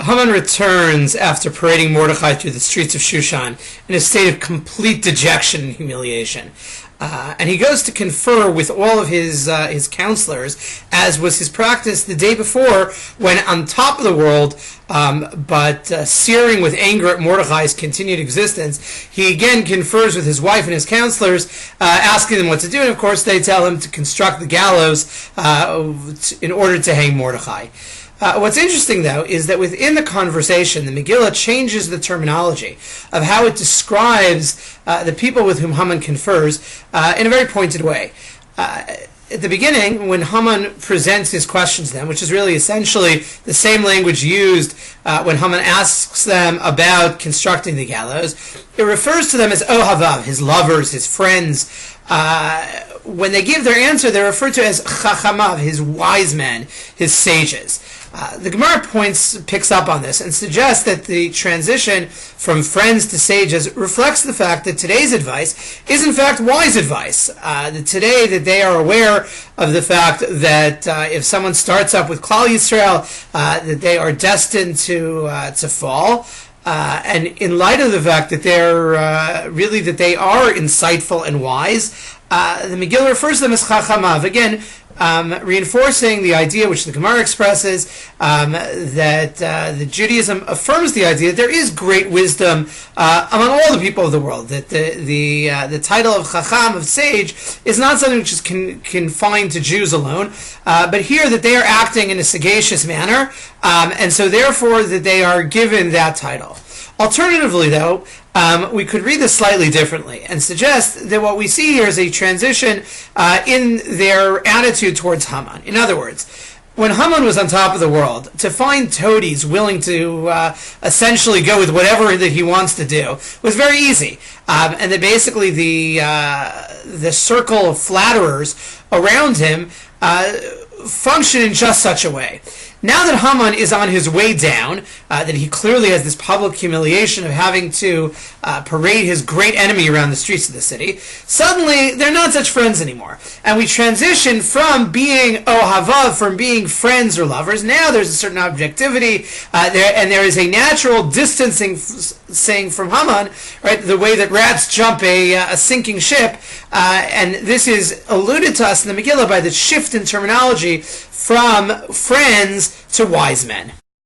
Haman returns after parading Mordechai through the streets of Shushan in a state of complete dejection and humiliation. And he goes to confer with all of his counselors, as was his practice the day before, when on top of the world, but searing with anger at Mordechai's continued existence, he again confers with his wife and his counselors, asking them what to do, and of course they tell him to construct the gallows in order to hang Mordechai. What's interesting, though, is that within the conversation, the Megillah changes the terminology of how it describes the people with whom Haman confers in a very pointed way. At the beginning, when Haman presents his questions to them, which is really essentially the same language used when Haman asks them about constructing the gallows, it refers to them as Ohavav, his lovers, his friends. When they give their answer, they're referred to as Chachamav, his wise men, his sages. The Gemara picks up on this and suggests that the transition from friends to sages reflects the fact that today's advice is in fact wise advice. That today that they are aware of the fact that if someone starts up with Klal Yisrael, that they are destined to fall. And in light of the fact that they're that they are insightful and wise, the Megillah refers to them as Chachamav. Again, reinforcing the idea which the Gemara expresses, that the Judaism affirms the idea that there is great wisdom among all the people of the world. That the title of Chacham, of sage, is not something which is confined to Jews alone, but here that they are acting in a sagacious manner, and so therefore that they are given that title. Alternatively, though, we could read this slightly differently and suggest that what we see here is a transition in their attitude towards Haman. In other words, when Haman was on top of the world, to find toadies willing to essentially go with whatever that he wants to do was very easy. And that basically the circle of flatterers around him function in just such a way. Now that Haman is on his way down, that he clearly has this public humiliation of having to parade his great enemy around the streets of the city, suddenly they're not such friends anymore. And we transition from being ohavav, from being friends or lovers. Now there's a certain objectivity, and there is a natural distancing from Haman, right? The way that rats jump a sinking ship, and this is alluded to us in the Megillah by the shift in terminology from friends to wise men.